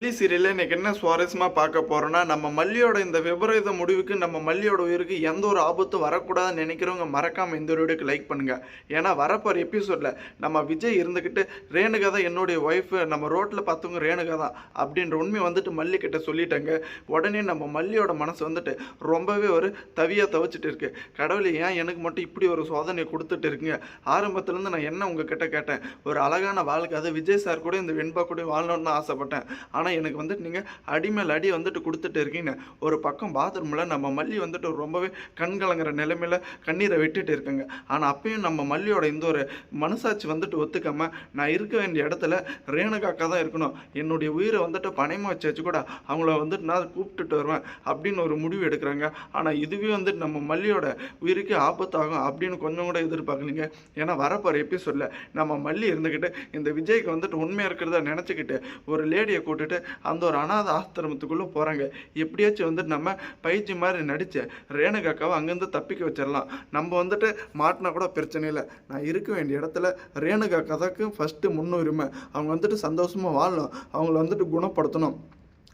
சீரியல்ல இன்னைக்கு என்ன சுவாரஸ்யமா பார்க்க போறோம்னா, நம்ம மல்லியோட இந்த விபரீத முடிவுக்கு நம்ம மல்லியோட உயிருக்கு எந்த ஒரு ஆபத்தும் வரக்கூடாதுன்னு நினைக்கிறவங்க மறக்காம இந்த வீடியோக்கு லைக் பண்ணுங்க. ஏன்னா வரப்போற எபிசோட்ல நம்ம விஜய் இருந்துகிட்டு ரேணுகா தான் என்னுடைய ஒய்ஃப், நம்ம ரோட்ல பார்த்தவங்க ரேணுகா தான் அப்படின்ற உண்மை வந்துட்டு மல்லி கிட்ட சொல்லிட்டாங்க. உடனே நம்ம மல்லியோட மனசு வந்துட்டு ரொம்பவே ஒரு தவியா தவிச்சிட்டு இருக்கு. கடவுளே, ஏன் எனக்கு மட்டும் இப்படி ஒரு சோதனையை கொடுத்துட்டு இருக்கீங்க? ஆரம்பத்துலேருந்து நான் என்ன உங்ககிட்ட கேட்டேன்? ஒரு அழகான வாழ்க்கை, அது விஜய் சார் கூட இந்த வெண்பா கூட வாழணும்னு ஆசைப்பட்டேன். ஆனால் எனக்கு வந்துட்டு நீங்கள் அடிமேல் அடி வந்துட்டு கொடுத்துட்டு இருக்கீங்க. ஒரு பக்கம் பாத்ரூமில் நம்ம மல்லி வந்துட்டு ரொம்பவே கண் கலங்குற நிலைமையில் கண்ணீரை விட்டுட்டு இருக்காங்க. ஆனால் அப்பயும் நம்ம மல்லியோட இந்த ஒரு மனசாட்சி வந்துட்டு ஒத்துக்காம, நான் இருக்க வேண்டிய இடத்துல ரேணுகாக்கா தான் இருக்கணும், என்னுடைய உயிரை வந்துட்டு பணயமாக வச்சு கூட அவங்கள வந்துட்டு நான் கூப்பிட்டுட்டு வருவேன் அப்படின்னு ஒரு முடிவு எடுக்கிறாங்க. ஆனால் இதுவே வந்துட்டு நம்ம மல்லியோட உயிருக்கு ஆபத்தாகும் அப்படின்னு கொஞ்சம் கூட எதிர்பார்க்கலீங்க. ஏன்னா வரப்போகிற எபிசோடில் நம்ம மல்லி இருந்துக்கிட்டு இந்த விஜய்க்கு வந்துட்டு உண்மையாக இருக்கிறத நினச்சிக்கிட்டு ஒரு லேடியை கூட்டுட்டு அந்த ஒரு அனாத ஆசிரமத்துக்குள்ளே போகிறாங்க. எப்படியாச்சும் வந்துட்டு நம்ம பயிற்சி மாதிரி நடித்த ரேணுகாக்காவை அங்கேருந்து தப்பிக்க வச்சிடலாம். நம்ம வந்துட்டு மாட்டினா கூட பிரச்சனை இல்லை, நான் இருக்க வேண்டிய இடத்துல ரேணுகாக்கா தான் ஃபஸ்ட்டு முன்னுரிமை. அவங்க வந்துட்டு சந்தோஷமாக வாழணும், அவங்கள வந்துட்டு குணப்படுத்தணும்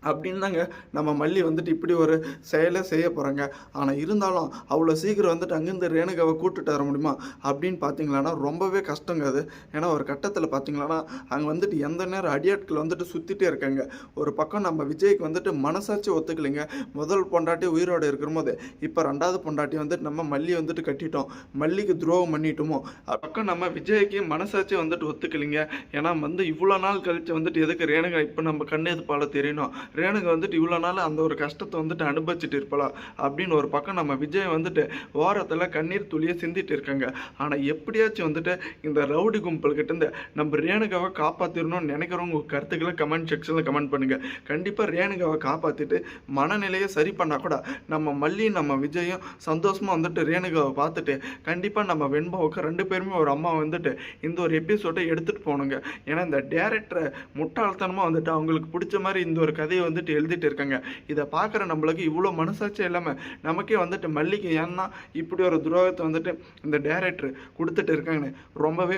அப்படின்னு தாங்க நம்ம மல்லி வந்துட்டு இப்படி ஒரு செயலை செய்ய போகிறாங்க. ஆனால் இருந்தாலும் அவ்வளோ சீக்கிரம் வந்துட்டு அங்கேருந்து ரேணுகாவை கூட்டுட்டு வர முடியுமா அப்படின்னு பார்த்தீங்களான்னா ரொம்பவே கஷ்டங்க அது. ஏன்னா ஒரு கட்டத்தில் பார்த்தீங்களான்னா அங்கே வந்துட்டு எந்த நேரம் அடியாட்கள் வந்துட்டு சுற்றிட்டே இருக்காங்க. ஒரு பக்கம் நம்ம விஜய்க்கு வந்துட்டு மனசாட்சி ஒத்துக்கலைங்க. முதல் பொண்டாட்டி உயிரோடு இருக்கிற போது இப்போ ரெண்டாவது பொண்டாட்டி வந்துட்டு நம்ம மல்லி வந்துட்டு கட்டிட்டோம், மல்லிக்கு துரோகம் பண்ணிட்டோமோ. பக்கம் நம்ம விஜய்க்கு மனசாட்சி வந்துட்டு ஒத்துக்கலைங்க. ஏன்னா வந்து இவ்வளோ நாள் கழிச்சு வந்துட்டு எதுக்கு ரேணுகா இப்போ நம்ம கண்ணெது பால தெரியணும், ரேணுகா வந்துட்டு இவ்வளோ நாள் அந்த ஒரு கஷ்டத்தை வந்துட்டு அனுபவிச்சுட்டு இருப்பலாம் அப்படின்னு ஒரு பக்கம் நம்ம விஜய் வந்துட்டு ஓரத்தில் கண்ணீர் துளியை சிந்திட்டு இருக்காங்க. ஆனால் எப்படியாச்சும் வந்துட்டு இந்த ரவுடி கும்பல்கிட்ட இருந்து நம்ம ரேணுகாவை காப்பாற்றிடணும்னு நினைக்கிறவங்க கருத்துக்களை கமெண்ட் செக்ஷனில் கமெண்ட் பண்ணுங்கள். கண்டிப்பாக ரேணுகாவை காப்பாற்றிட்டு மனநிலையை சரி பண்ணால் கூட நம்ம மல்லி நம்ம விஜயும் சந்தோஷமாக வந்துட்டு ரேணுகாவை பார்த்துட்டு கண்டிப்பாக நம்ம வெண்பாவுக்கு ரெண்டு பேருமே ஒரு அம்மா வந்துட்டு இந்த ஒரு எபிசோடை எடுத்துகிட்டு போகணுங்க. ஏன்னா இந்த டேரக்டரை முட்டாள்தனமாக வந்துட்டு அவங்களுக்கு பிடிச்ச மாதிரி இந்த ஒரு கதையை வந்துட்டு எழுதிட்டு இருக்காங்க. இதை பார்க்குற நம்மளுக்கு இவ்வளோ மனசாட்சி இல்லாமல் நமக்கே வந்துட்டு மல்லிக்கு ஏன்னா இப்படி ஒரு துரோகத்தை வந்துட்டு இந்த டைரக்டர் கொடுத்துட்டு இருக்காங்கன்னு ரொம்பவே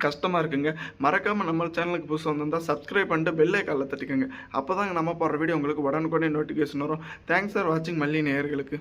கஷ்டமாக இருக்குங்க. மறக்காமல் நம்ம சேனலுக்கு புதுசு வந்திருந்தால் சப்ஸ்கிரைப் பண்ணிட்டு பெல் ஐகானில் தட்டிக்கோங்க. அப்போ தாங்க நம்ம போடுற வீடியோ உங்களுக்கு உடனுக்குடனே நோட்டிஃபிகேஷன் வரும். தேங்க்ஸ் ஃபார் வாட்சிங் மல்லி நேயர்களுக்கு.